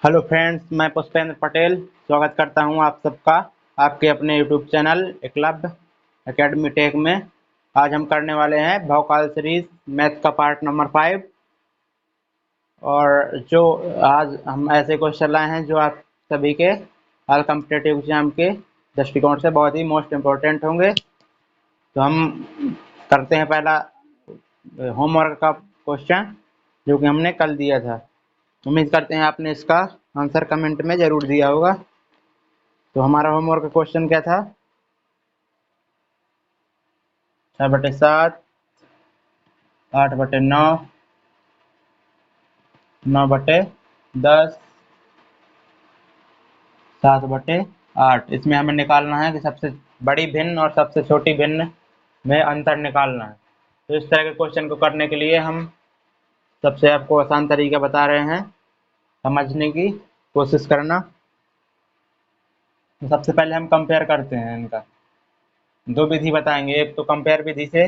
Hello friends, मैं पुष्पेंद्र पटेल स्वागत करता हूं आप सबका आपके अपने YouTube channel Eklavya academy tech में। आज हम करने वाले हैं भौकाल सीरीज मैथ का पार्ट नंबर 5। और जो आज हम ऐसे क्वेश्चन लाए हैं जो आप सभी के ऑल कॉम्पिटिटिव एग्जाम के दृष्टिकोण से बहुत ही मोस्ट इम्पोर्टेंट होंगे। तो हम करते हैं पहला होमवर्क का क्वेश्चन जो कि हमने कल दिया था। उम्मीद करते हैं आपने इसका आंसर कमेंट में जरूर दिया होगा। तो हमारा होमवर्क क्वेश्चन क्या था? 6/7, 8/9, 9/10, 7/8। इसमें हमें निकालना है कि सबसे बड़ी भिन्न और सबसे छोटी भिन्न में अंतर निकालना है। तो इस तरह के क्वेश्चन को करने के लिए हम सबसे आपको आसान तरीका बता रहे हैं समझने की कोशिश करना। तो सबसे पहले हम कंपेयर करते हैं इनका। दो विधि बताएंगे, एक तो कंपेयर विधि से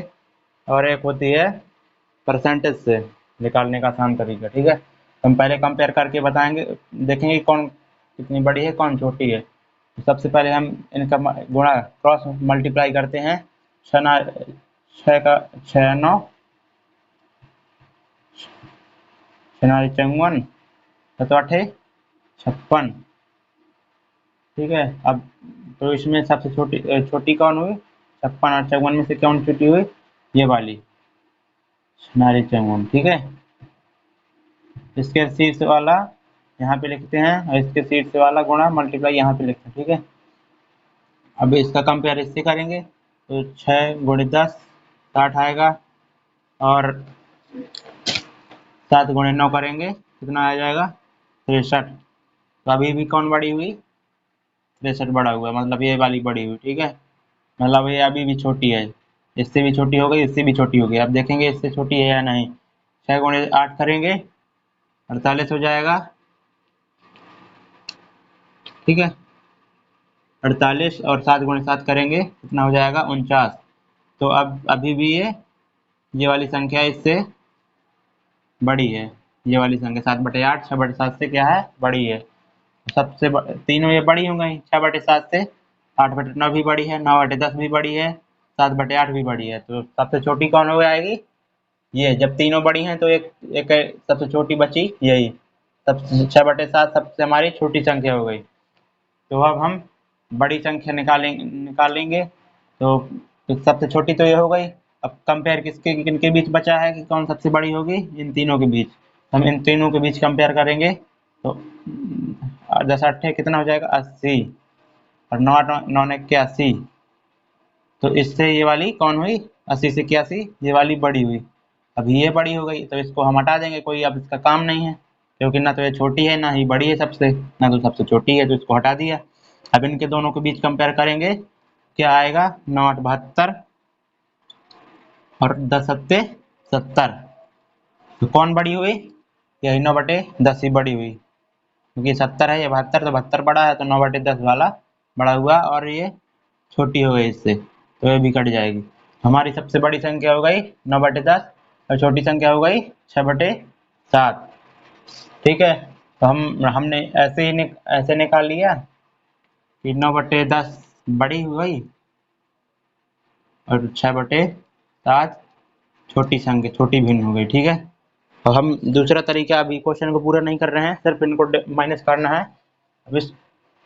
और एक होती है परसेंटेज से निकालने का आसान तरीका। ठीक है, हम पहले कंपेयर करके बताएंगे, देखेंगे कौन कितनी बड़ी है कौन छोटी है। तो सबसे पहले हम इनका गुणा क्रॉस मल्टीप्लाई करते हैं। 6 का 6 9 6 54 7 8 56। ठीक है, अब तो इसमें सबसे छोटी कौन हुई? 56 और 54 में से कौन छोटी हुई? ये वाली 6 ठीक है। इसके शीर्ष वाला यहाँ पे लिखते हैं और इसके शीर्ष वाला गुणा मल्टीप्लाई यहाँ पे लिखते हैं। ठीक है, अब इसका कंपेयर इससे करेंगे तो 6 × 10 60 आएगा और 7 × 9 करेंगे कितना आ जाएगा? 63। तो अभी भी कौन बड़ी हुई? 63 बड़ा हुआ, मतलब ये वाली बड़ी हुई। ठीक है, मतलब ये अभी भी छोटी है, इससे भी छोटी हो गई, इससे भी छोटी हो गई। अब देखेंगे इससे छोटी है या नहीं। 6 × 8 करेंगे 48 हो जाएगा। ठीक है, 48 और 7 × 7 करेंगे कितना हो जाएगा? 49। तो अब अभी भी ये वाली संख्या इससे बड़ी है। ये वाली संख्या 7/8 6/7 से क्या है? बड़ी है। तीनों ये बड़ी हो गई। 6/7 से 8/9 भी बड़ी है, 9/10 भी बड़ी है, 7/8 भी बड़ी है। तो सबसे छोटी कौन हो जाएगी? ये। जब तीनों बड़ी हैं तो एक एक सबसे छोटी बची यही। सब 6/7 सबसे हमारी छोटी संख्या हो गई। तो अब हम बड़ी संख्या निकालेंगे। तो सबसे छोटी तो ये हो गई। अब कंपेयर किनके बीच बचा है कि कौन सबसे बड़ी होगी? इन तीनों के बीच। हम इन तीनों के बीच कंपेयर करेंगे तो 10 8 कितना हो जाएगा? 80 और 9 9 81। तो इससे ये वाली कौन हुई? 80 से 81 ये वाली बड़ी हुई। अभी ये बड़ी हो गई तो इसको हम हटा देंगे, कोई अब इसका काम नहीं है क्योंकि ना तो ये छोटी है ना ही बड़ी है सबसे, ना तो सबसे छोटी है, तो इसको हटा दिया। अब इनके दोनों के बीच कंपेयर करेंगे, क्या आएगा? 9 8 72 और 10 7 70। तो कौन बड़ी हुई? यही 9/10 ही बड़ी हुई, क्योंकि 70 है, ये 72, तो 72 बड़ा है, तो 9/10 वाला बड़ा हुआ और ये छोटी हो गई इससे, तो ये भी कट जाएगी। हमारी सबसे बड़ी संख्या हो गई 9/10 और छोटी संख्या हो गई 6/7। ठीक है, तो हमने ऐसे निकाल लिया कि 9/10 बड़ी हो गई और 6/7 छोटी भिन्न हो गई। ठीक है, अब हम दूसरा तरीका, अभी क्वेश्चन को पूरा नहीं कर रहे हैं, सिर्फ इनको माइनस करना है।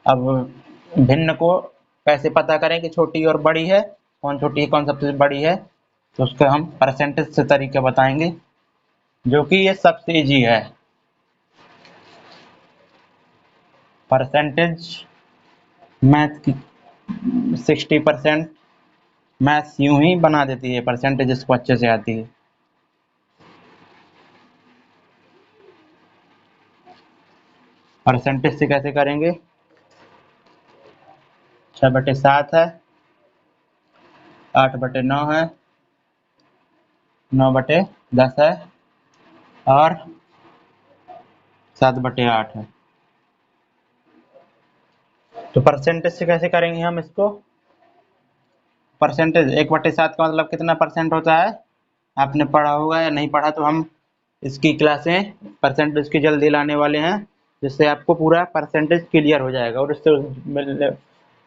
अब भिन्न को कैसे पता करें कि छोटी और बड़ी है, कौन छोटी है कौन सबसे बड़ी है? तो उसका हम परसेंटेज से तरीका बताएंगे, जो कि ये सबसे इजी है। परसेंटेज मैथ की 60% मैथ्स यूं ही बना देती है, परसेंटेज इसको अच्छे से आती है। परसेंटेज से कैसे करेंगे? 6/7 है, 8/9 है, 9/10 है और 7/8 है। तो परसेंटेज से कैसे करेंगे हम इसको? परसेंटेज 1/7 का मतलब कितना परसेंट होता है? आपने पढ़ा होगा या नहीं पढ़ा तो हम इसकी क्लासें परसेंटेज की जल्दी लाने वाले हैं, जिससे आपको पूरा परसेंटेज क्लियर हो जाएगा और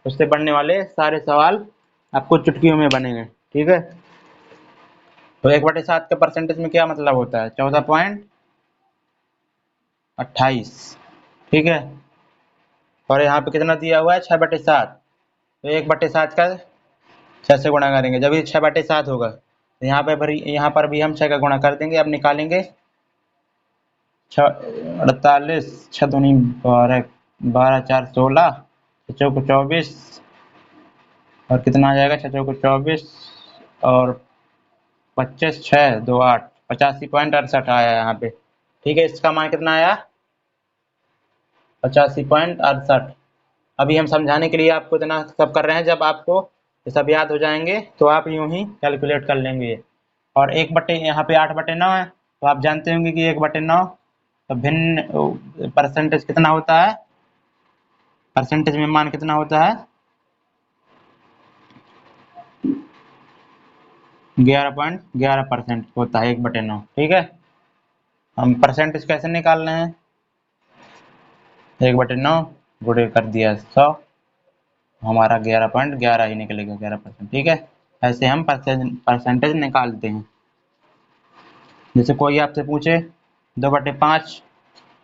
उससे बनने वाले सारे सवाल आपको चुटकियों में बनेंगे। ठीक है, तो 1/7 का परसेंटेज में क्या मतलब होता है? 14.28। ठीक है, और यहाँ पे कितना दिया हुआ है? 6/7। तो 1/7 का 6 से गुणा करेंगे, जब ये 6/7 होगा तो यहाँ पर भी हम 6 का गुणा कर देंगे। अब निकालेंगे 48, 6 दूनी 12, 12 4 16, 6 चौको 24 और कितना आ जाएगा? 6 चौको 24 और 25, 6 2 8, 85.68 आया यहाँ पे। ठीक है, इसका मान कितना आया? 85.68। अभी हम समझाने के लिए आपको इतना सब कर रहे हैं, जब आपको ये सब याद हो जाएंगे तो आप यूं ही कैलकुलेट कर लेंगे। और यहाँ पे 8/9 है, तो आप जानते होंगे कि 1/9 तो भिन्न परसेंटेज कितना होता है? परसेंटेज में मान कितना होता है? 11.11% होता है 1/9। ठीक है, हम परसेंटेज कैसे निकाल रहे हैं? 1/9 गुणे कर दिया 100, हमारा 11.11 ही निकलेगा, 11%। ठीक है, ऐसे हम परसेंटेज निकालते हैं। जैसे कोई आपसे पूछे 2/5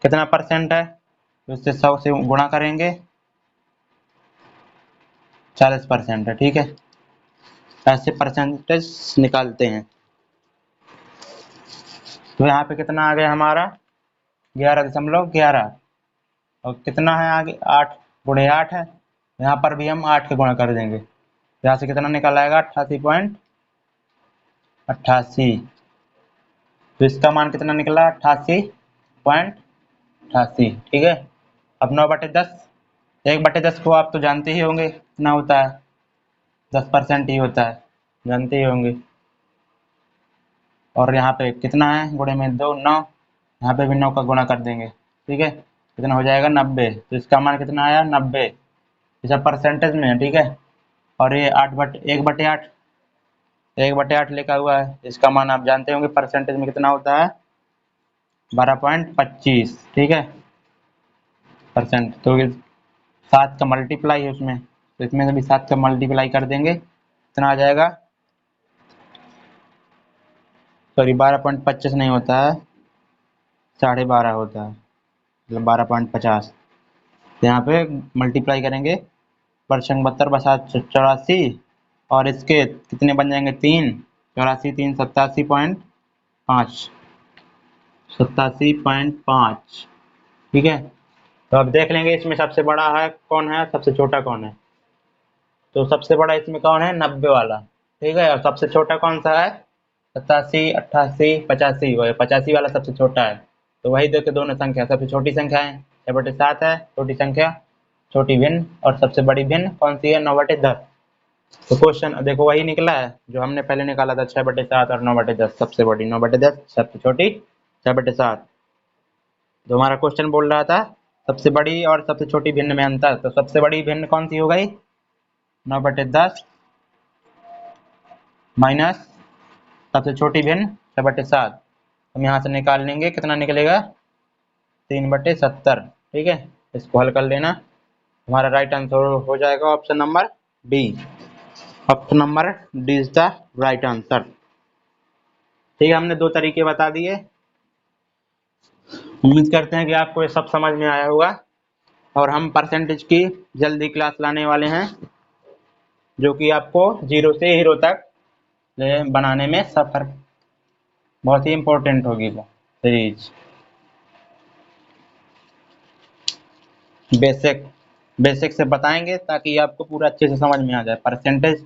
कितना परसेंट है, तो इससे 100 से गुणा करेंगे, 40% है। ठीक है, ऐसे परसेंटेज निकालते हैं। तो यहाँ पे कितना आ गया हमारा? 11.11। और कितना है आगे? 8 गुणे 8 है, यहाँ पर भी हम 8 के गुणा कर देंगे, यहाँ से कितना निकल आएगा? 88.88। तो इसका मान कितना निकला? 88.88। ठीक है, अब 9/10, 1/10 को आप तो जानते ही होंगे कितना होता है? 10% ही होता है, जानते ही होंगे। और यहाँ पे कितना है? गुणे में 2 9, यहाँ पे भी 9 का गुणा कर देंगे। ठीक है, कितना हो जाएगा? 90। तो इसका मान कितना आया? 90। ये सब परसेंटेज में है। ठीक है, और ये 1/8, 1/8 लिखा हुआ है, इसका मान आप जानते होंगे परसेंटेज में कितना होता है? 12.25। ठीक है, परसेंट। तो 7 का मल्टीप्लाई है उसमें, तो इसमें से भी 7 का मल्टीप्लाई कर देंगे, कितना आ जाएगा? सॉरी, 12.25 नहीं होता है, 12.5 होता है, मतलब 12.50। तो यहाँ पे मल्टीप्लाई करेंगे, परसेंट 72 बसा 84, और इसके कितने बन जाएंगे? 3, 84 3 87.5, 87.5। ठीक है, तो अब देख लेंगे इसमें सबसे बड़ा है कौन है, सबसे छोटा कौन है। तो सबसे बड़ा इसमें कौन है? 90 वाला। ठीक है, और सबसे छोटा कौन सा है? 87, 88, 85। वो 85 वाला सबसे छोटा है। तो वही दो के दोनों संख्या सबसे छोटी संख्या है, 6/7 है छोटी संख्या, छोटी भिन्न, और सबसे बड़ी भिन्न कौन सी है? 9/10। तो क्वेश्चन देखो वही निकला है जो हमने पहले निकाला था, 6/7 और 9/10। सबसे बड़ी 9/10, सबसे छोटी 6/7। जो हमारा क्वेश्चन बोल रहा था सबसे बड़ी और सबसे छोटी भिन्न में अंतर, तो सबसे बड़ी भिन्न कौन सी हो गई? 9/10 माइनस सबसे छोटी भिन्न 6/7। हम यहाँ से निकाल लेंगे, कितना निकलेगा? 3/70। ठीक है, इसको हल कर लेना, हमारा राइट आंसर हो जाएगा option number D. Option number D is the right answer. ठीक है, हमने 2 तरीके बता दिए। उम्मीद करते हैं कि आपको ये सब समझ में आया होगा, और हम परसेंटेज की जल्दी क्लास लाने वाले हैं, जो कि आपको 0 से हीरो तक बनाने में सफर बहुत ही इम्पोर्टेंट होगी वो सीरीज। बेसिक बेसिक से बताएंगे ताकि आपको पूरा अच्छे से समझ में आ जाए, परसेंटेज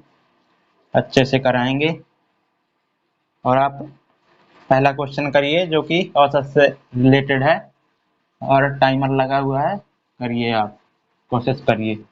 अच्छे से कराएंगे। और आप पहला क्वेश्चन करिए जो कि औसत से रिलेटेड है, और टाइमर लगा हुआ है, करिए, आप कोशिश करिए।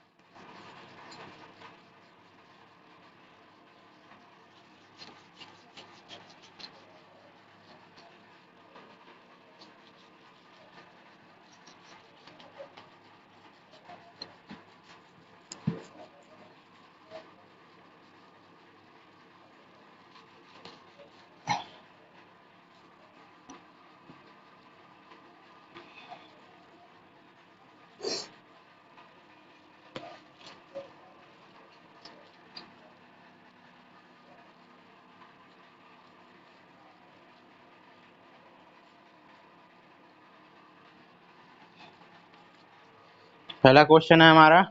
पहला क्वेश्चन है हमारा,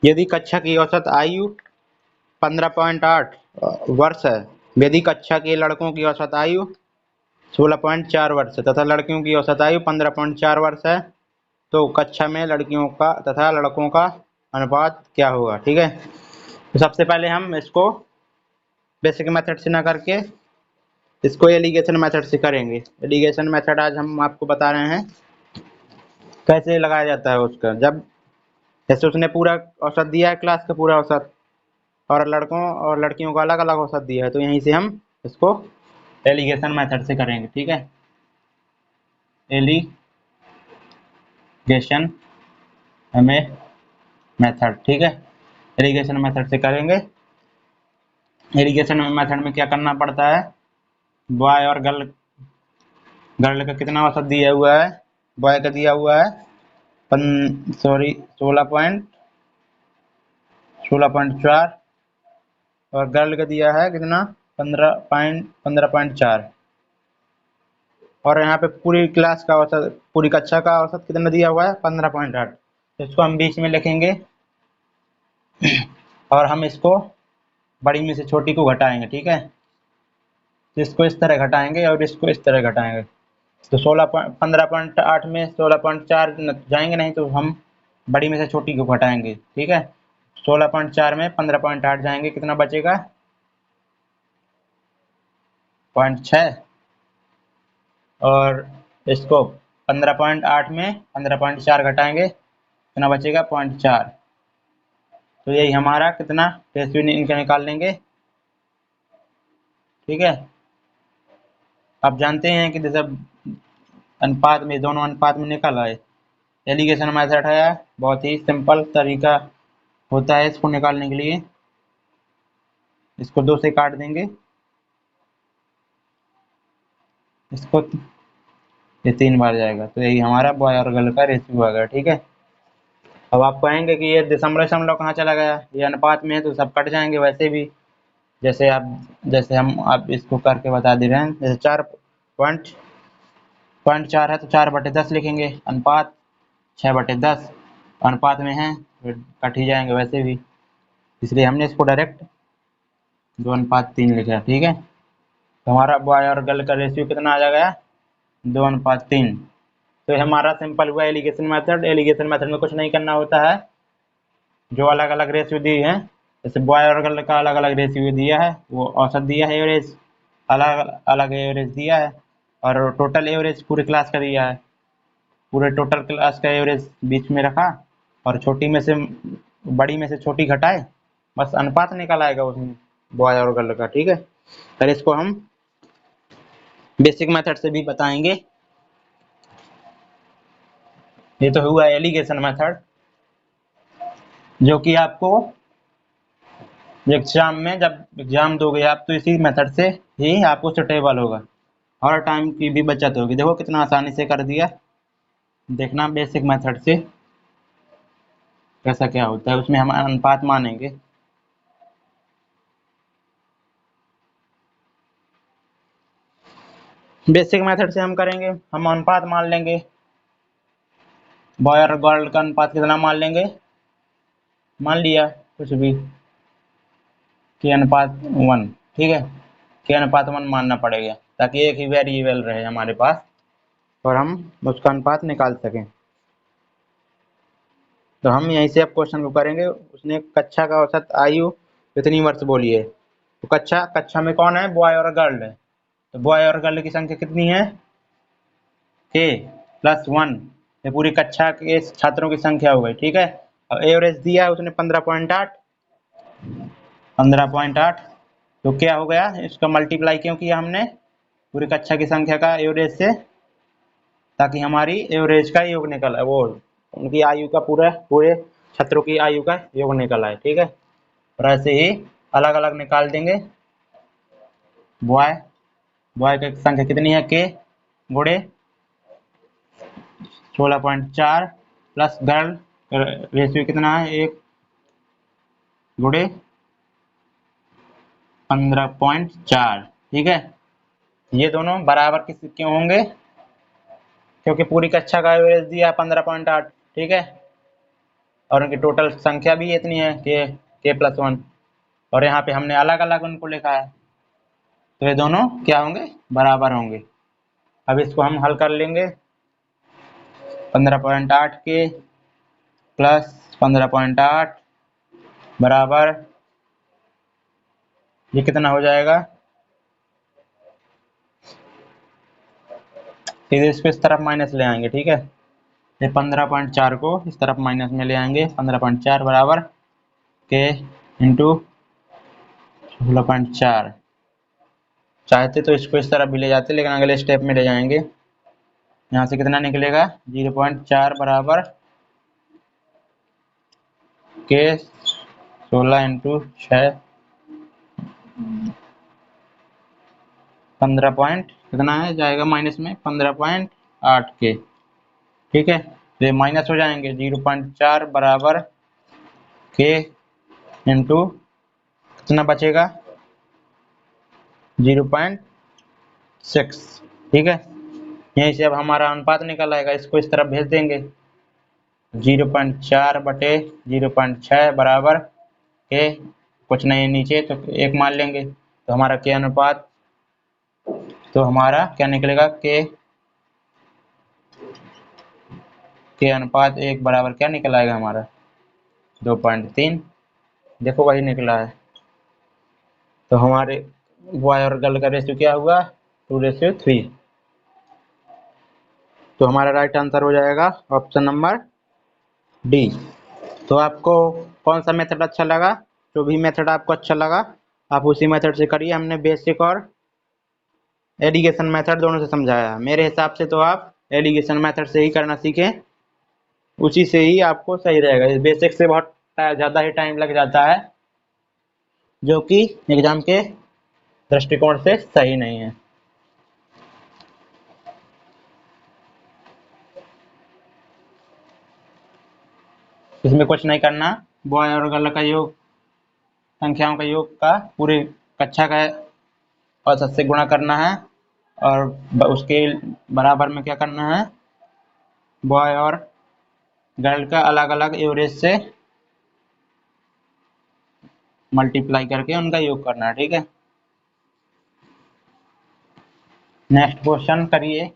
यदि कक्षा की औसत आयु 15.8 वर्ष है, यदि कक्षा के लड़कों की औसत आयु 16.4 वर्ष है तथा लड़कियों की औसत आयु 15.4 वर्ष है, तो कक्षा में लड़कियों का तथा लड़कों का अनुपात क्या होगा। ठीक है, तो सबसे पहले हम इसको बेसिक मेथड से ना करके इसको एलिगेशन मेथड से करेंगे। एलिगेशन मेथड आज हम आपको बता रहे हैं कैसे लगाया जाता है उसका। जब जैसे उसने पूरा औसत दिया है, क्लास का पूरा औसत, और लड़कों और लड़कियों का अलग अलग औसत दिया है, तो यहीं से हम इसको एलिगेशन मेथड से करेंगे। ठीक है, एलिगेशन हमें मेथड, ठीक है, एलिगेशन मेथड से करेंगे। एलिगेशन मेथड में क्या करना पड़ता है, बॉय और गर्ल का कितना औसत दिया हुआ है, बॉय का दिया हुआ है 16.4 और गर्ल का दिया है कितना 15.4, और यहाँ पे पूरी क्लास का औसत, पूरी कक्षा का औसत कितना दिया हुआ है 15.8। तो इसको हम बीच में लिखेंगे और हम इसको बड़ी में से छोटी को घटाएंगे। ठीक है, तो इसको इस तरह घटाएंगे और इसको इस तरह घटाएंगे, तो 15.8 में 16.4 जाएंगे नहीं, तो हम बड़ी में से छोटी को घटाएंगे। ठीक है, 16.4 में 15.8 जाएंगे, कितना बचेगा 0.6, और इसको 15.8 में 15.4 घटाएंगे, कितना बचेगा 0.4। तो यही हमारा कितना रेशियो इनका निकाल लेंगे। ठीक है, आप जानते हैं कि जैसे अनुपात में, दोनों अनुपात में निकल आए। एलिगेशन मेथड है, बहुत ही सिंपल तरीका होता है इसको निकालने के लिए। इसको 2 से काट देंगे, इसको ये 3 बार जाएगा, तो यही हमारा बॉय और गर्ल का रेशियो आ गया। ठीक है, अब आप कहेंगे कि ये दशमलव कहाँ चला गया, ये अनुपात में है तो सब कट जाएंगे। वैसे भी जैसे हम आप इसको करके बता दे रहे हैं, जैसे 4.4 है तो 4/10 लिखेंगे, अनुपात 6/10 अनुपात में है, फिर कट ही जाएंगे वैसे भी, इसलिए हमने इसको डायरेक्ट 2:3 लिखा। ठीक है, तो हमारा बॉय और गर्ल का रेशियो कितना आ जाएगा 2:3। तो ये हमारा सिंपल हुआ एलिगेशन मेथड। एलिगेशन मेथड में कुछ नहीं करना होता है, जो अलग अलग रेशियो दी है, जैसे बॉय और गर्ल का अलग अलग रेशियो दिया है, वो औसत दिया है, एवरेज अलग अलग एवरेज दिया है, और टोटल एवरेज पूरे क्लास का दिया है, पूरे टोटल क्लास का एवरेज बीच में रखा, और छोटी में से बड़ी में से छोटी घटाए, बस अनुपात निकल आएगा उसमें बॉय और गर्ल का। ठीक है, फिर इसको हम बेसिक मेथड से भी बताएंगे। ये तो हुआ एलिगेशन मेथड, जो कि आपको एग्जाम में जब एग्जाम दोगे आप, तो इसी मेथड से ही आपको सुटेबल होगा और टाइम की भी बचत होगी। देखो कितना आसानी से कर दिया, देखना बेसिक मेथड से कैसा क्या होता है, उसमें हम अनुपात मानेंगे। बेसिक मेथड से हम करेंगे, हम अनुपात मान लेंगे, बॉय और गर्ल का अनुपात कितना मान लेंगे, मान लिया कुछ भी के अनुपात 1। ठीक है, के अनुपात 1 मानना पड़ेगा ताकि एक ही वेरिएबल रहे हमारे पास और हम उसका अनुपात निकाल सकें। तो हम यहीं से अब क्वेश्चन को करेंगे। उसने कक्षा का औसत आयु कितनी वर्ष बोली है, तो कक्षा में कौन है, बॉय और गर्ल है, तो बॉय और गर्ल की संख्या कितनी है के प्लस 1, ये पूरी कक्षा के छात्रों की संख्या हो गई। ठीक है, और एवरेज दिया है उसने 15.8, तो क्या हो गया, इसका मल्टीप्लाई क्यों किया हमने पूरी कक्षा की संख्या का एवरेज से, ताकि हमारी एवरेज का योग निकल आए, वो उनकी आयु का पूरे छात्रों की आयु का योग निकल आए। ठीक है, और ऐसे ही अलग अलग निकाल देंगे। बॉय की संख्या कितनी है के गुणे 16.4 प्लस गर्ल रेशियो कितना है 1 गुणे 15.4। ठीक है, ये दोनों बराबर किस क्यों होंगे, क्योंकि पूरी कक्षा का एवरेज दिया 15.8, ठीक है, और उनकी टोटल संख्या भी इतनी है k+1, और यहाँ पे हमने अलग अलग उनको लिखा है, तो ये दोनों क्या होंगे, बराबर होंगे। अब इसको हम हल कर लेंगे। 15.8 के प्लस 15.8 बराबर, ये कितना हो जाएगा, फिर इसको इस तरफ माइनस ले आएंगे, ठीक है, ये 15.4 को इस तरफ माइनस में ले आएंगे, 15.4 बराबर के इंटू 16.4। चाहते तो इसको इस तरफ भी ले जाते, लेकिन अगले स्टेप में ले जाएंगे। यहाँ से कितना निकलेगा, 0.4 बराबर के 16 इंटू 6, 15 पॉइंट कितना है जाएगा माइनस में, 15.8 के, ठीक है, तो ये माइनस हो जाएंगे। 0.4 बराबर के इंटू कितना बचेगा, 0.6, ठीक है। यहीं से अब हमारा अनुपात निकल आएगा, इसको इस तरफ भेज देंगे। 0.4 बटे 0.6 बराबर के, कुछ नहीं नीचे तो एक मान लेंगे, तो हमारा के अनुपात, तो हमारा क्या निकलेगा, के अनुपात 1 बराबर क्या निकल आएगा हमारा, 2.3। देखो वही निकला है। तो हमारे बॉय और गर्ल का रेशियो क्या हुआ, 2:3। तो हमारा राइट आंसर हो जाएगा ऑप्शन नंबर डी। तो आपको कौन सा मेथड अच्छा लगा, जो भी मेथड आपको अच्छा लगा आप उसी मेथड से करिए। हमने बेसिक और एडिगेशन मेथड दोनों से समझाया। मेरे हिसाब से तो आप एडिगेशन मेथड से ही करना सीखें, उसी से ही आपको सही रहेगा। बेसिक से बहुत ज़्यादा ही टाइम लग जाता है, जो कि एग्जाम के दृष्टिकोण से सही नहीं है। इसमें कुछ नहीं करना, बॉय और गर्ल का योग, संख्याओं का योग का पूरी कक्षा का औसत से गुणा करना है, और उसके बराबर में क्या करना है, बॉय और गर्ल का अलग अलग एवरेज से मल्टीप्लाई करके उनका योग करना है, ठीक है। नेक्स्ट क्वेश्चन करिए।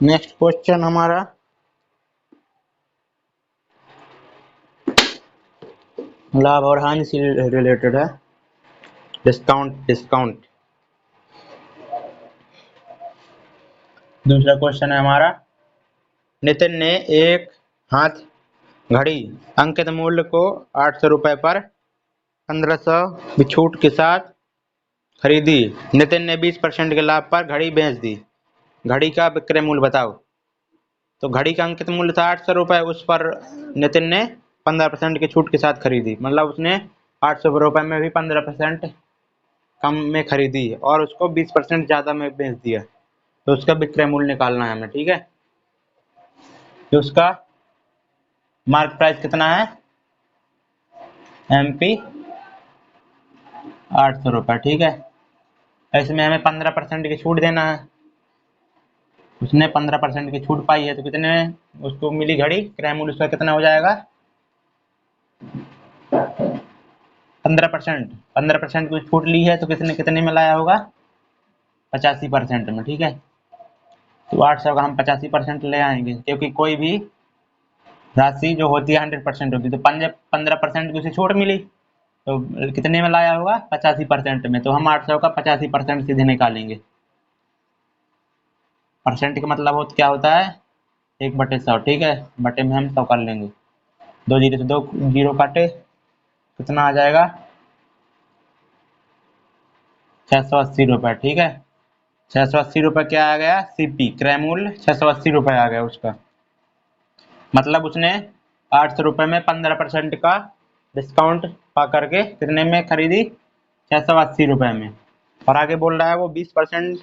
नेक्स्ट क्वेश्चन हमारा लाभ और हानि से रिलेटेड है, डिस्काउंट। दूसरा क्वेश्चन है हमारा, नितिन ने एक हाथ घड़ी अंकित मूल्य को 800 रुपए पर 1500 छूट के साथ खरीदी। नितिन ने 20% के लाभ पर घड़ी बेच दी। घड़ी का विक्रय मूल्य बताओ। तो घड़ी का अंकित मूल्य था 800 रुपए, उस पर नितिन ने 15% की छूट के साथ खरीदी, मतलब उसने 800 रुपए में भी 15% कम में खरीदी और उसको 20% ज्यादा में बेच दिया। तो उसका विक्रय मूल्य निकालना है हमें, ठीक है। तो उसका मार्क प्राइस कितना है, MP 800 रुपये, ठीक है। इसमें हमें 15% की छूट देना है। उसने 15% की छूट पाई है, तो कितने उसको मिली घड़ी, क्रय मूल्य उसका कितना हो जाएगा, 15%। 15% की छूट ली है तो कितने कितने में लाया होगा, 85% में, ठीक है। तो 800 का हम 85% ले आएंगे, क्योंकि कोई भी राशि जो होती है 100% होती है, तो 15% की उसे छूट मिली, तो कितने में लाया होगा, 85% में। तो हम 800 का 85% सीधे निकालेंगे। परसेंट का मतलब क्या होता है, 1/100, ठीक है, बटे में हम 100 कर लेंगे। 2 जीरो से 2 जीरो काटे, कितना आ जाएगा, 680 रुपये, ठीक है। 680 रुपये क्या आ गया, CP क्रय मूल्य 680 रुपये आ गया उसका। मतलब उसने 800 रुपये में 15% का डिस्काउंट पा करके कितने में खरीदी, 680 रुपये में। और आगे बोल रहा है वो 20%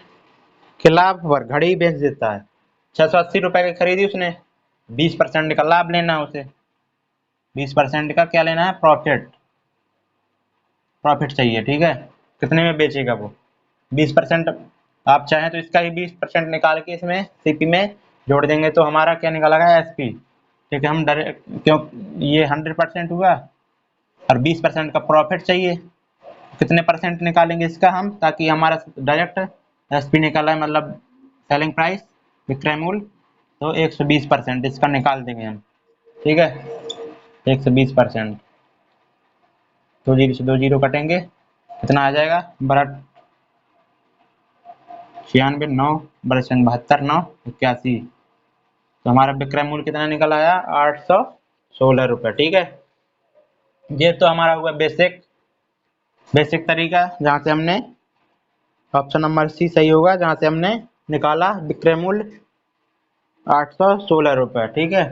के लाभ पर घड़ी बेच देता है। 680 रुपये की खरीदी उसने, 20% का लाभ लेना है उसे, 20% का क्या लेना है, प्रॉफिट चाहिए, ठीक है। कितने में बेचेगा वो, 20% आप चाहें तो इसका ही 20% निकाल के इसमें सीपी में जोड़ देंगे तो हमारा क्या निकलेगा एसपी। ठीक है, हम डायरेक्ट क्यों ये 100% हुआ और 20% का प्रॉफिट चाहिए, कितने परसेंट निकालेंगे इसका हम, ताकि हमारा डायरेक्ट एसपी निकला है, मतलब सेलिंग प्राइस विक्रय मूल्य, तो 120% इसका निकाल देंगे हम। ठीक है, 120%, दो जीरो से दो जीरो कटेंगे, कितना आ जाएगा बराबर 96, 9 बड़े 72, 9 81, तो हमारा विक्रय मूल्य कितना निकल आया 816 रुपये। ठीक है, ये तो हमारा हुआ बेसिक तरीका, जहाँ से हमने ऑप्शन नंबर सी सही होगा, जहाँ से हमने निकाला विक्रय मूल्य 816 रुपये। ठीक है,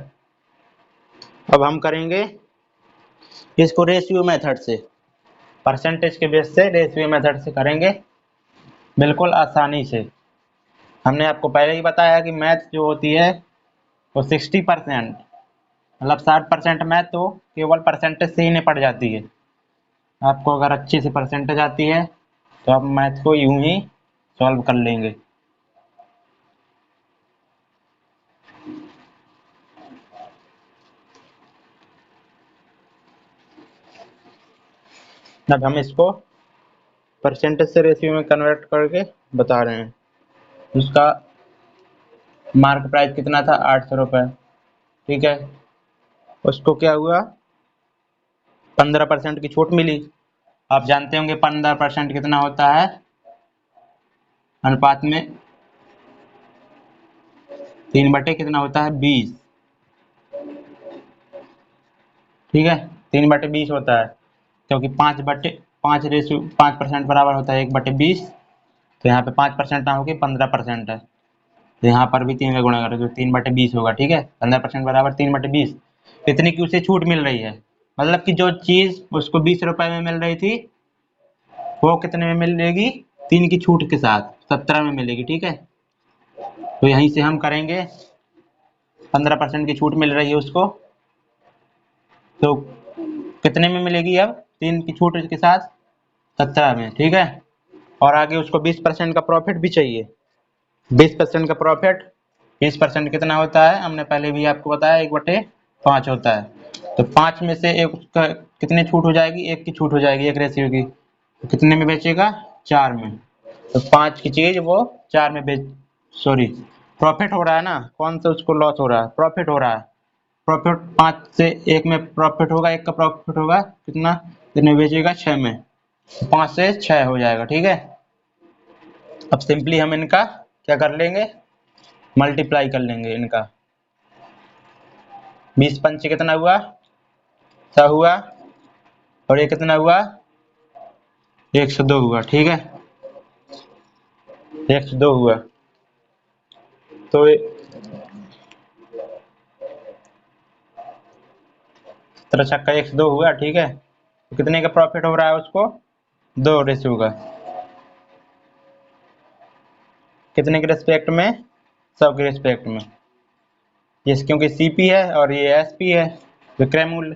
अब हम करेंगे इसको रेशियो मेथड से, परसेंटेज के बेस से रेशियो मेथड से करेंगे बिल्कुल आसानी से। हमने आपको पहले ही बताया कि मैथ जो होती है वो 60%, मतलब 60% मैथ तो केवल परसेंटेज से ही निपट जाती है। आपको अगर अच्छी से परसेंटेज आती है तो आप मैथ को यूं ही सॉल्व कर लेंगे। अब हम इसको परसेंटेज से रेशियो में कन्वर्ट करके बता रहे हैं। उसका मार्क प्राइस कितना था 800 रुपये। ठीक है, उसको क्या हुआ 15% की छूट मिली। आप जानते होंगे 15% कितना होता है अनुपात में, 3 बटे कितना होता है 20। ठीक है, 3/20 होता है, क्योंकि 5% बराबर होता है 1/20, तो यहाँ पे 5% ना होगी 15% है, तो यहाँ पर भी 3 का गुणा करें तो 3/20 होगा। ठीक है, 15% बराबर 3/20, इतनी की उसे छूट मिल रही है, मतलब कि जो चीज उसको 20 रुपए में मिल रही थी वो कितने में मिलेगी 3 की छूट के साथ 17 में मिलेगी। ठीक है, तो यहीं से हम करेंगे, 15% की छूट मिल रही है उसको, तो कितने में मिलेगी अब 3 की छूट के साथ 17 में। ठीक है, और आगे उसको 20% का प्रॉफिट भी चाहिए। 20% का प्रॉफिट, 20% कितना होता है हमने पहले भी आपको बताया 1/5 होता है, तो 5 में से एक उसका कितने छूट हो जाएगी, 1 की छूट हो जाएगी, एक रेशियो की, तो कितने में बेचेगा 4 में, तो 5 की चीज वो 4 में बेच, सॉरी प्रॉफिट हो रहा है ना, कौन सा उसको लॉस हो रहा है, प्रॉफिट हो रहा है। प्रॉफिट 5 से 1 में प्रॉफिट होगा, 1 का प्रॉफिट होगा कितना, कितने बेचेगा 6 में, 5 से 6 हो जाएगा। ठीक है, अब सिंपली हम इनका क्या कर लेंगे, मल्टीप्लाई कर लेंगे इनका। 20 पंचे कितना हुआ 100 हुआ, और ये कितना हुआ 102 हुआ। ठीक है, 102 हुआ, तो 17 छक्का 102 हुआ। ठीक है, तो कितने का प्रॉफिट हो रहा है उसको 2 रेशियो का, कितने के रिस्पेक्ट में 100 के रिस्पेक्ट में, ये क्योंकि सीपी है और ये एसपी है विक्रय मूल्य,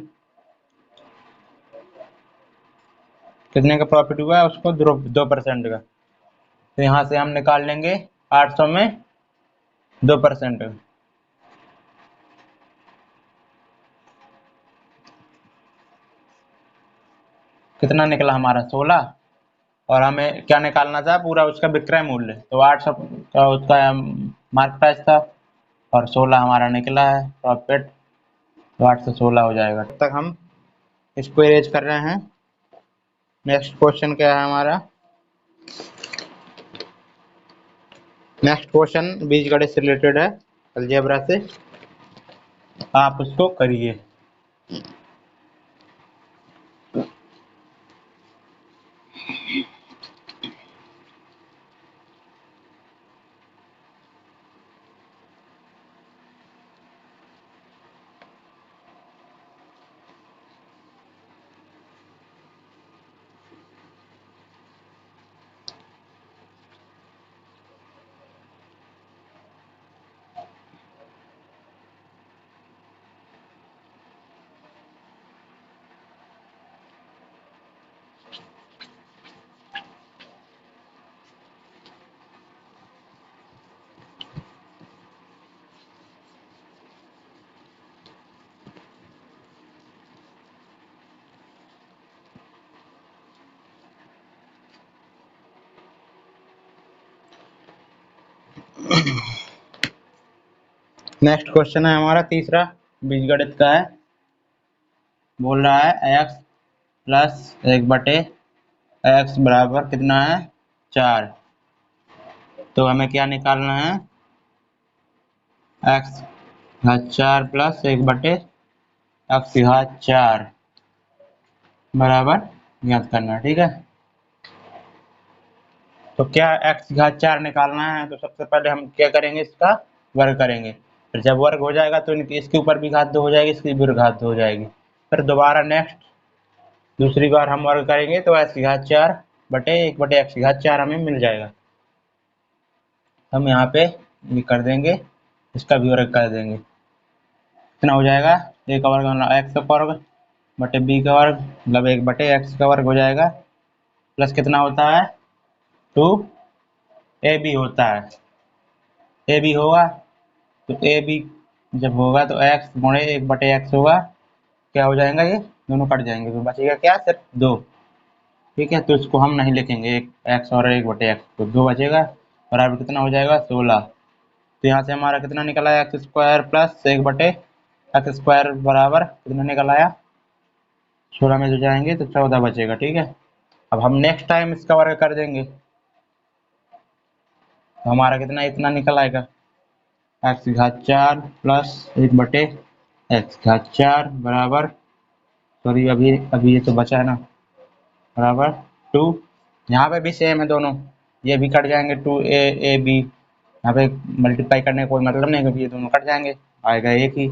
कितने का प्रॉफिट हुआ है उसको 2% का, तो यहाँ से हम निकाल लेंगे 800 में 2%, कितना निकला हमारा 16, और हमें क्या निकालना था पूरा उसका विक्रय मूल्य, तो 800 का उसका मार्क प्राइस था और 16 हमारा निकला है प्रॉफिट, तो 816 हो जाएगा। तब तक हम इसको इरेज कर रहे हैं। नेक्स्ट क्वेश्चन क्या है हमारा, नेक्स्ट क्वेश्चन बीजगणित से रिलेटेड है, अलजेब्रा से, आप उसको करिए। नेक्स्ट क्वेश्चन है हमारा तीसरा, बीजगणित का है। बोल रहा है x प्लस 1 बटे x बराबर कितना है 4। तो हमें क्या निकालना है, x घात 4 प्लस 1 बटे x घात 4 बराबर ज्ञात करना है। ठीक है, तो क्या x घात 4 निकालना है, तो सबसे पहले हम क्या करेंगे, इसका वर्ग करेंगे। फिर जब वर्ग हो जाएगा तो इसके ऊपर भी घात 2 हो जाएगी, इसकी भी घात 2 हो जाएगी। फिर दोबारा नेक्स्ट दूसरी बार हम वर्ग करेंगे तो x घात 4 बटे 1 बटे x घात 4 हमें मिल जाएगा। हम यहाँ पे ये कर देंगे, इसका भी वर्ग कर देंगे। कितना हो जाएगा, a का वर्ग मतलब x का वर्ग बटे b का वर्ग मतलब 1 बटे x का वर्ग हो जाएगा। प्लस कितना होता है 2ab होता है, ab होगा तो ab जब होगा तो x गुणे 1 बटे x होगा, क्या हो जाएगा, ये दोनों कट जाएंगे तो बचेगा क्या, सिर्फ 2। ठीक है, तो इसको हम नहीं लिखेंगे, एक x और 1 बटे x, तो 2 बचेगा। बराबर कितना हो जाएगा 16। तो यहाँ से हमारा कितना निकल आया, एक्स स्क्वायर प्लस 1 बटे x स्क्वायर बराबर कितना निकल आया 16 में जो जाएंगे तो 14 बचेगा। ठीक है, अब हम नेक्स्ट टाइम इसका वर्ग कर देंगे तो हमारा कितना इतना निकल आएगा, x घात 4 प्लस 1 बटे x घात 4 बराबर, सॉरी अभी अभी ये तो बचा है ना, बराबर 2। यहाँ पे भी सेम है दोनों, ये भी कट जाएंगे 2ab, यहाँ पे मल्टीप्लाई करने का कोई मतलब नहीं क्योंकि ये दोनों कट जाएंगे, आएगा एक ही।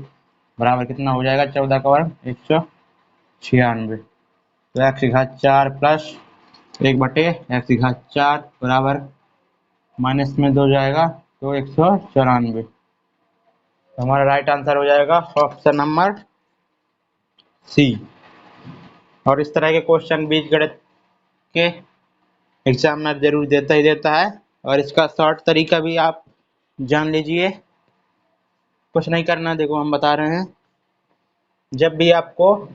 बराबर कितना हो जाएगा 14 का वर्ग 196। तो एक्स घात 4 प्लस 1 बटे x घात 4 बराबर माइनस में 2 जाएगा तो 194। तो हमारा राइट आंसर हो जाएगा ऑप्शन नंबर सी। और इस तरह के क्वेश्चन बीजगणित के एग्जामिनर जरूर देता ही देता है, और इसका शॉर्ट तरीका भी आप जान लीजिए। कुछ नहीं करना, देखो हम बता रहे हैं, जब भी आपको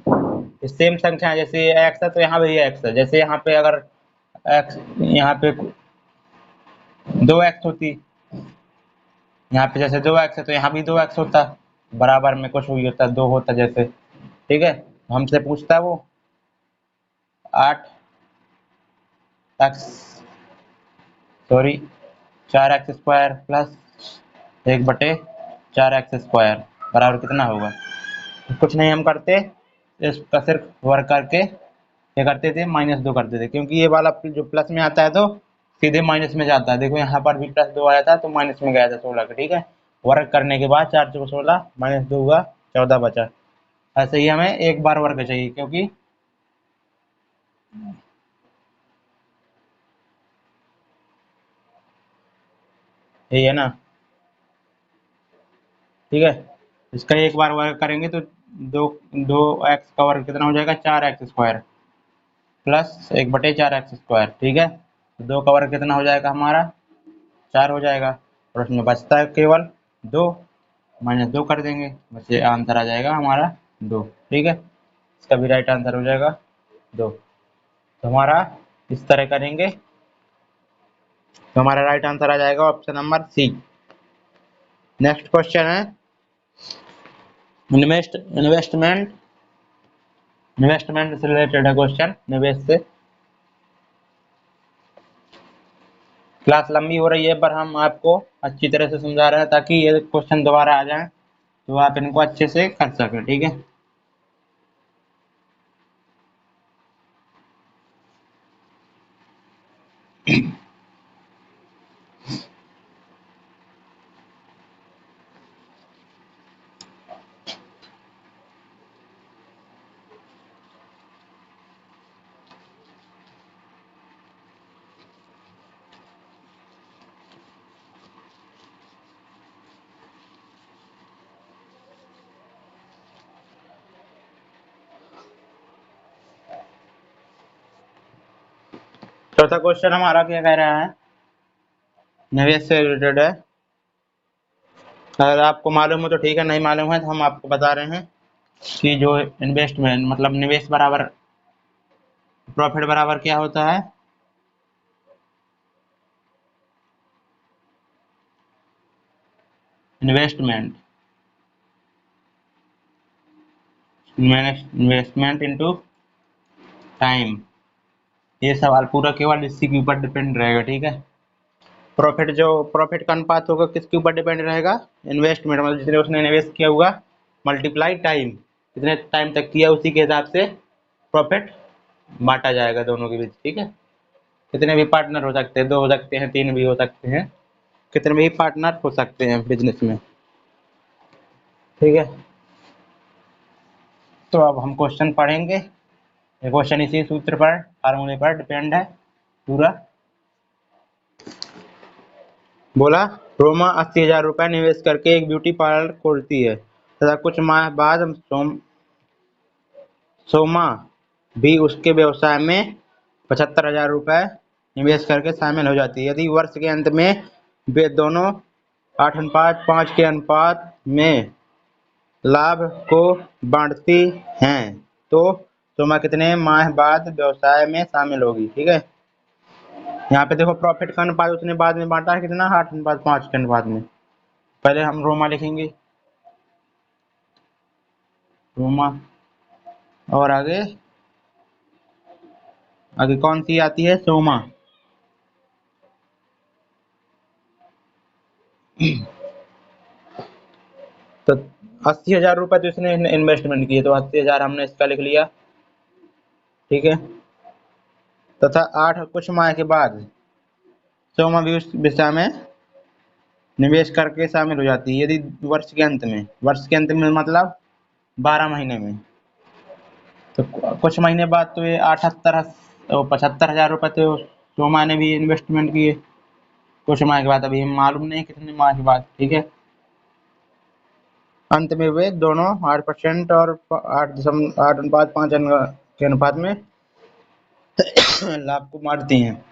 सेम संख्या, जैसे x है तो यहाँ भी x है, जैसे यहाँ पे अगर x यहाँ पे 2x होती, यहाँ पे जैसे 2x है तो यहाँ भी 2x होता, बराबर में कुछ भी होता 2 होता जैसे। ठीक है, हमसे पूछता है वो 8x sorry 4x square plus 1 बटे 4x स्क्वायर बराबर कितना होगा। तो कुछ नहीं हम करते, इसका सिर्फ वर्क करके क्या करते थे, -2 करते थे, क्योंकि ये वाला जो प्लस में आता है तो सीधे माइनस में जाता है। देखो यहाँ पर भी +2 आया था तो माइनस में गया था 16 का। ठीक है, वर्क करने के बाद 4 चौको 16 -2 हुआ 14 बचा। ऐसे ही हमें एक बार वर्क चाहिए, क्योंकि यही है ना। ठीक है, इसका एक बार वर्क करेंगे तो दो 2x का वर्ग कितना हो जाएगा 4x स्क्वायर प्लस 1 बटे 4x स्क्वायर। ठीक है, तो 2 का वर्ग कितना हो जाएगा हमारा 4 हो जाएगा, और उसमें बचता है केवल 2, -2 कर देंगे, बस ये आंसर आ जाएगा हमारा 2। ठीक है, इसका भी राइट आंसर हो जाएगा 2। तो हमारा इस तरह करेंगे तो हमारा राइट आंसर आ जाएगा option number C. Next question है इन्वेस्टमेंट से रिलेटेड है क्वेश्चन, निवेश से। क्लास लंबी हो रही है पर हम आपको अच्छी तरह से समझा रहे हैं ताकि ये क्वेश्चन दोबारा आ जाए तो आप इनको अच्छे से कर सकें। ठीक है, चौथा क्वेश्चन हमारा क्या कह रहा है, निवेश से रिलेटेड है। अगर आपको मालूम हो तो ठीक है, नहीं मालूम है तो हम आपको बता रहे हैं कि जो इन्वेस्टमेंट मतलब निवेश बराबर प्रॉफिट बराबर क्या होता है, इन्वेस्टमेंट इन्वेस्टमेंट इनटू टाइम। ये सवाल पूरा केवल इसी के ऊपर डिपेंड रहेगा, ठीक है। प्रॉफिट का अनुपात होगा किसके ऊपर डिपेंड रहेगा? इन्वेस्टमेंट, मतलब जितने उसने इन्वेस्ट किया हुआ मल्टीप्लाई टाइम, कितने टाइम तक किया उसी के हिसाब से प्रॉफिट बांटा जाएगा दोनों के बीच, ठीक है। कितने भी पार्टनर हो सकते हैं, 2 हो सकते हैं, 3 भी हो सकते हैं, कितने भी पार्टनर हो सकते हैं बिजनेस में, ठीक है। तो अब हम क्वेश्चन पढ़ेंगे। ये क्वेश्चन इसी सूत्र पर, फार्मूले पर डिपेंड है पूरा। बोला रोमा 80,000 रुपये निवेश करके एक ब्यूटी पार्लर खोलती है तथा कुछ माह बाद सोमा भी उसके व्यवसाय में 75,000 रुपये निवेश करके शामिल हो जाती है। यदि वर्ष के अंत में वे दोनों 8:5 के अनुपात में लाभ को बांटती हैं तो सोमा कितने माह बाद व्यवसाय में शामिल होगी, ठीक है। यहाँ पे देखो प्रॉफिट का अनुपात उसने बाद में बांटा है कितना, 8:5 के अनुपात में। पहले हम रोमा लिखेंगे, रोमा, और आगे आगे कौन सी आती है? सोमा। तो 80,000 रुपये तो इसने इन्वेस्टमेंट किए, तो 80,000 हमने इसका लिख लिया, ठीक है। तथा 8 कुछ माह के बाद सोमा भी उस दिशा में निवेश करके शामिल हो जाती है। यदि वर्ष के अंत में मतलब 12 महीने में, तो कुछ महीने बाद तो ये 75,000 रुपये तो सोमा ने भी इन्वेस्टमेंट किए कुछ माह के बाद, अभी मालूम नहीं कितने माह के बाद, ठीक है। अंत में वे दोनों 8% और 8.5 के अनुपात में लाभ को बांटती हैं।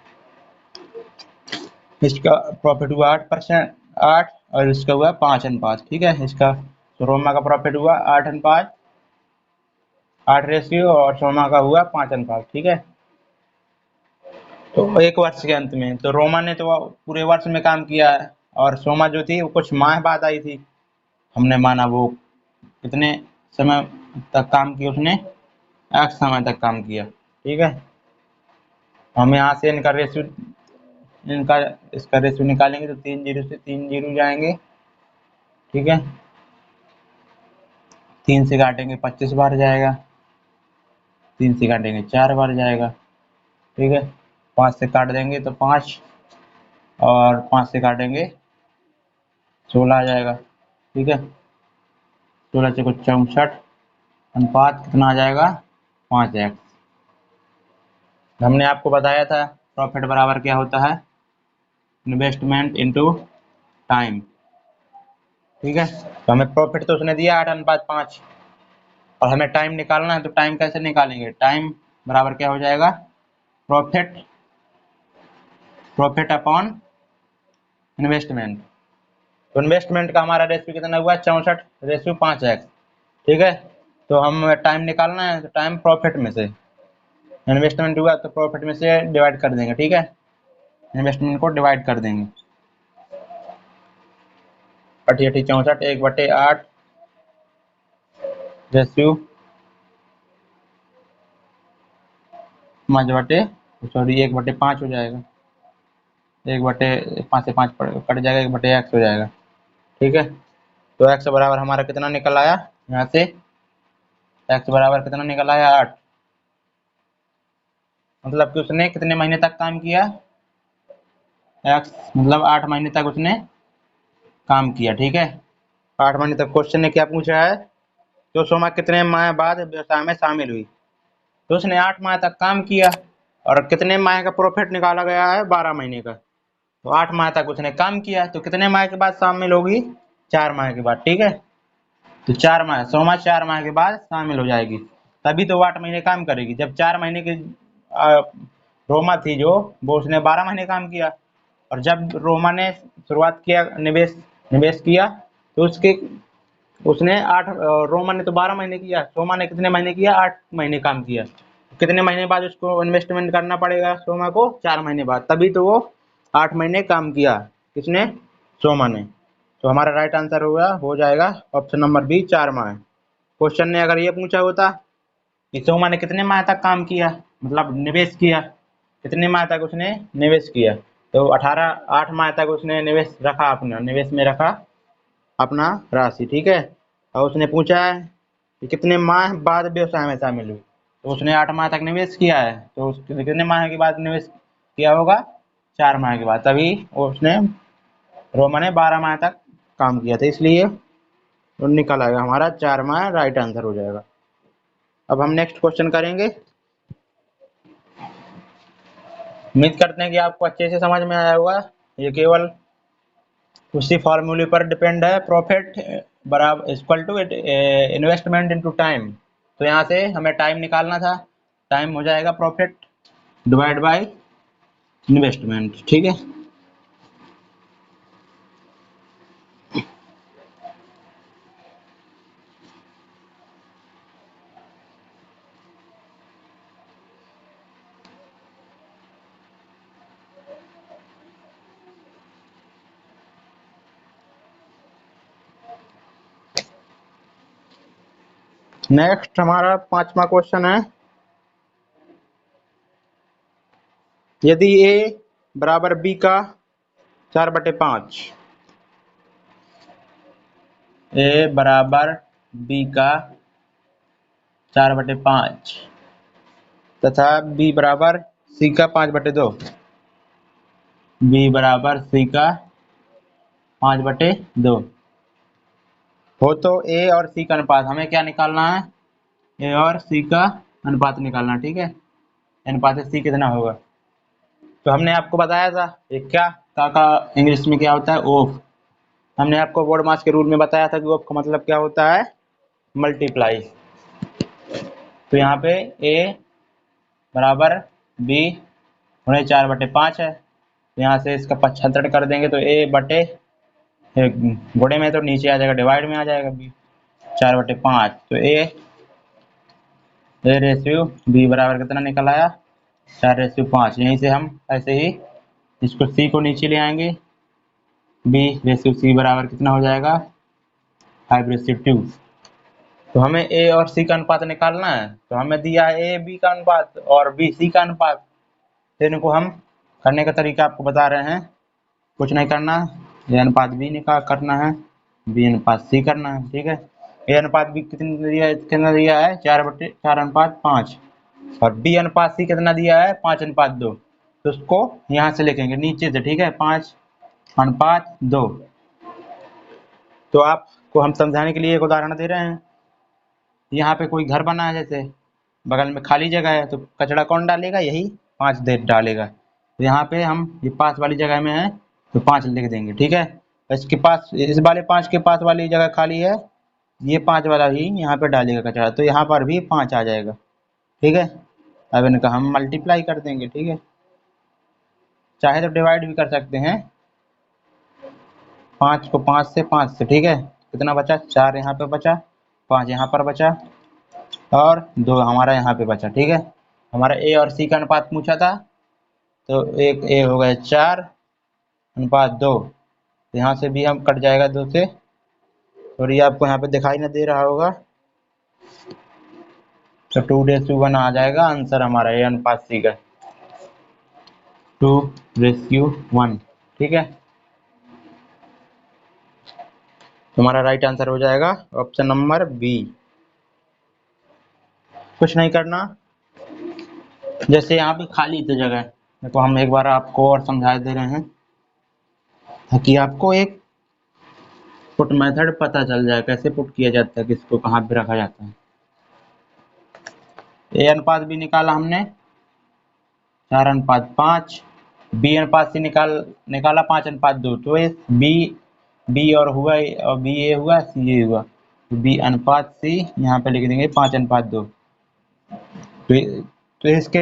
इसका प्रॉफिट हुआ 8%, 8, और इसका हुआ 5:5, ठीक है। इसका रोमा का प्रॉफिट हुआ 8:5, 8 रेशियो, और सोमा का हुआ 5:5, ठीक है। तो एक वर्ष के अंत में तो रोमा ने तो पूरे वर्ष में काम किया है, और सोमा जो थी वो कुछ माह बाद आई थी। हमने माना वो कितने समय तक काम किया उसने, x समय तक काम किया, ठीक है। हम यहाँ से इसका रेशियो निकालेंगे तो 3 जीरो से 3 जीरो जाएंगे, ठीक है। 3 से काटेंगे 25 बार जाएगा, 3 से काटेंगे 4 बार जाएगा, ठीक है। 5 से काट देंगे तो 5, और 5 से काटेंगे 16 आ जाएगा, ठीक है। 16 से कुछ 64, अनुपात कितना आ जाएगा? 5x। हमने आपको बताया था प्रॉफिट बराबर क्या होता है? इन्वेस्टमेंट इनटू टाइम, ठीक है। तो हमें प्रॉफिट तो उसने दिया 8:5, और हमें टाइम निकालना है, तो टाइम कैसे निकालेंगे? टाइम बराबर क्या हो जाएगा? Profit upon investment. तो इन्वेस्टमेंट का हमारा रेशियो कितना हुआ? 64:5x, ठीक है। तो हम टाइम निकालना है, तो टाइम प्रॉफिट में से इन्वेस्टमेंट हुआ तो प्रॉफिट में से डिवाइड कर देंगे, ठीक है। इन्वेस्टमेंट को डिवाइड कर देंगे, 8×8 = 64, 1/8 रेशियो 1/5 हो जाएगा, 1/5 से 5 कट जाएगा, 1/x हो जाएगा, ठीक है। तो x बराबर हमारा कितना निकल आया? यहाँ से x बराबर कितना निकल आया? 8। मतलब कि उसने कितने महीने तक काम किया? x मतलब 8 महीने तक उसने काम किया, ठीक है। 8 महीने तक। क्वेश्चन ने क्या पूछा है? तो सोमा कितने माह बाद व्यवसाय में शामिल हुई? तो उसने 8 माह तक काम किया, और कितने माह का प्रॉफिट निकाला गया है? 12 महीने का। तो 8 माह तक उसने काम किया, तो कितने माह के बाद शामिल होगी? 4 माह के बाद, ठीक है। तो 4 माह, सोमा 4 माह के बाद शामिल हो जाएगी, तभी तो वो 8 महीने काम करेगी। जब 4 महीने की रोमा थी जो, वो उसने 12 महीने काम किया, और जब रोमा ने शुरुआत किया निवेश किया, तो उसने 8, रोमा ने तो 12 महीने किया, सोमा ने कितने महीने किया? 8 महीने काम किया। कितने महीने बाद उसको इन्वेस्टमेंट करना पड़ेगा सोमा को? 4 महीने बाद, तभी तो वो 8 महीने काम किया। किसने? सोमा ने। तो हमारा राइट आंसर हो जाएगा ऑप्शन नंबर बी, 4 माह। क्वेश्चन ने अगर ये पूछा होता इस उमा ने कितने माह तक काम किया, मतलब निवेश किया, कितने माह तक उसने निवेश किया, तो 8 माह तक उसने निवेश रखा, अपना निवेश में रखा अपना राशि, ठीक है। और उसने पूछा है कि कितने माह बाद व्यवसाय में शामिल हुई, तो उसने 8 माह तक निवेश किया है, तो उसने कितने माह के बाद निवेश किया होगा, 4 माह के बाद, तभी उसने रोमा ने 12 माह तक काम किया था, इसलिए निकल आएगा हमारा 4 माह राइट आंसर हो जाएगा। अब हम नेक्स्ट क्वेश्चन करेंगे। उम्मीद करते हैं कि आपको अच्छे से समझ में आया होगा। ये केवल उसी फॉर्मूले पर डिपेंड है, प्रॉफिट बराबर equal to investment into time. तो यहाँ से हमें टाइम निकालना था, टाइम हो जाएगा प्रॉफिट डिवाइड बाय इन्वेस्टमेंट, ठीक है। नेक्स्ट हमारा 5वां क्वेश्चन है, यदि ए बराबर बी का 4/5, ए बराबर बी का 4/5 तथा बी बराबर सी का 5/2, बी बराबर सी का 5/2 हो, तो ए और सी का अनुपात हमें क्या निकालना है, ए और सी का अनुपात निकालना, ठीक है। अनुपात सी कितना होगा, तो हमने आपको बताया था एक क्या का इंग्लिश में क्या होता है, ओफ। हमने आपको बोर्ड मास के रूल में बताया था कि ओफ का मतलब क्या होता है, मल्टीप्लाई। तो यहाँ पे ए बराबर बी गुणे 4/5 है, तो यहाँ से इसका 75 कर देंगे, तो ए बटे गुणे में तो नीचे आ जाएगा, डिवाइड में आ जाएगा बी 4/5, तो ए रेशियो बी बराबर कितना निकल आया, 4/5। यहीं से हम ऐसे ही इसको सी को नीचे ले आएंगे, बी रेशियो सी बराबर कितना हो जाएगा, 5/2। तो हमें ए और सी का अनुपात निकालना है, तो हमें दिया है ए बी का अनुपात और बी सी का अनुपात। तो इनको हम करने का तरीका आपको बता रहे हैं, कुछ नहीं करना, ए अनुपात बी निकाल करना है, बी अनुपात सी करना है, ठीक है। ए अनुपात बी कितना दिया है 4/4/5 और बी अनुपात सी कितना दिया है 5/2, तो उसको यहाँ से लिखेंगे नीचे से, ठीक है, 5/2। तो आपको हम समझाने के लिए एक उदाहरण दे रहे हैं। यहाँ पे कोई घर बना है, जैसे बगल में खाली जगह है, तो कचरा कौन डालेगा, यही 5 दे डालेगा। तो यहाँ पे हम ये पास वाली जगह में है तो 5 लिख देंगे, ठीक है। इसके पास इस वाले 5 के पास वाली जगह खाली है, ये 5 वाला ही यहाँ पे डालेगा कचरा, तो यहाँ पर भी 5 आ जाएगा, ठीक है। अब इनका हम मल्टीप्लाई कर देंगे, ठीक है, चाहे तो डिवाइड भी कर सकते हैं, 5 को 5 से, ठीक है। कितना बचा, 4 यहाँ पे बचा, 5 यहाँ पर बचा और 2 हमारा यहाँ पे बचा, ठीक है। हमारा ए और सी का अनुपात पूछा था, तो एक ए हो गया 4/2, यहाँ से भी हम कट जाएगा 2 से, और ये आपको यहाँ पे दिखाई ना दे रहा होगा, तो 2/1 आ जाएगा आंसर हमारा ए अनुपात सी का, 2/1, ठीक है। तुम्हारा राइट आंसर हो जाएगा ऑप्शन नंबर बी। कुछ नहीं करना, जैसे यहाँ पे खाली थी जगह, देखो हम एक बार आपको और समझा दे रहे हैं कि आपको एक पुट मेथड पता चल जाए, कैसे पुट किया जाता है, किसको कहाँ पे रखा जाता है। ए अनुपात बी निकाला हमने 4/5, बी अनुपात सी निकाला 5/2, तो इस बी और हुआ और बी ए हुआ, सी ए हुआ, तो बी अनुपात सी यहाँ पे लिख देंगे 5/2। तो इसके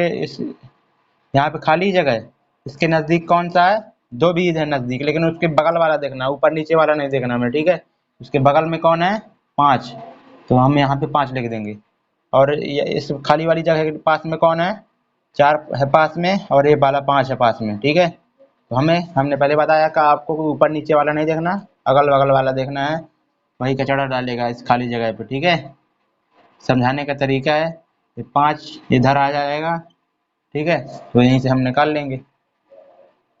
यहाँ पे खाली जगह है, इसके नजदीक कौन सा है, 2 भी इधर नजदीक, लेकिन उसके बगल वाला देखना, ऊपर नीचे वाला नहीं देखना हमें, ठीक है। उसके बगल में कौन है 5, तो हम यहाँ पे 5 लिख देंगे, और इस खाली वाली जगह के पास में कौन है, 4 है पास में, और ये वाला 5 है पास में, ठीक है। तो हमने पहले बताया कि आपको ऊपर नीचे वाला नहीं देखना, अगल बगल वाला देखना है, वही कचरा डालेगा इस खाली जगह पे। ठीक है, समझाने का तरीका है। ये 5 इधर आ जाएगा, ठीक है, तो यहीं से हम निकाल लेंगे।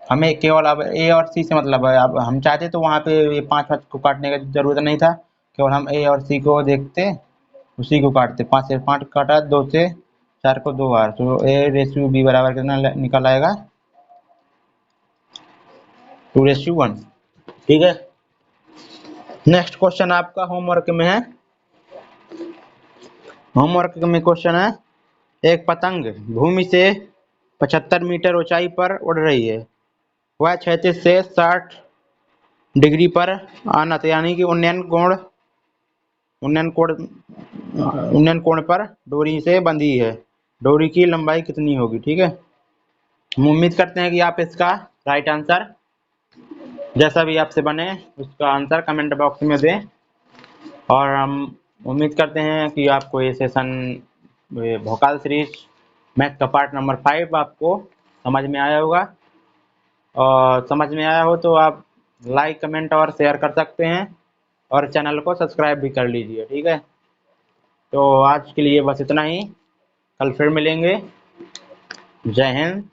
हमें केवल अब ए और सी से मतलब है। अब हम चाहते तो वहाँ पे ये 5 को काटने की जरूरत नहीं था, केवल हम ए और सी को देखते, उसी को काटते। 5 से 5 काटा, 2 से 4 को 2 बार, तो ए रेशियो बी बराबर कितना निकल आएगा, 2:1। ठीक है, नेक्स्ट क्वेश्चन आपका होमवर्क में है। होमवर्क में क्वेश्चन है, एक पतंग भूमि से 75 मीटर ऊंचाई पर उड़ रही है। वह क्षैतिज से 60 डिग्री पर आनत यानी कि उन्नयन कोण पर डोरी से बंधी है। डोरी की लंबाई कितनी होगी? ठीक है, हम उम्मीद करते हैं कि आप इसका राइट आंसर जैसा भी आपसे बने उसका आंसर कमेंट बॉक्स में दें। और हम उम्मीद करते हैं कि आपको ये सेशन भोकाल सीरीज मैथ का पार्ट नंबर 5 आपको समझ में आया होगा। और समझ में आया हो तो आप लाइक, कमेंट और शेयर कर सकते हैं, और चैनल को सब्सक्राइब भी कर लीजिए। ठीक है, तो आज के लिए बस इतना ही, कल फिर मिलेंगे। जय हिंद,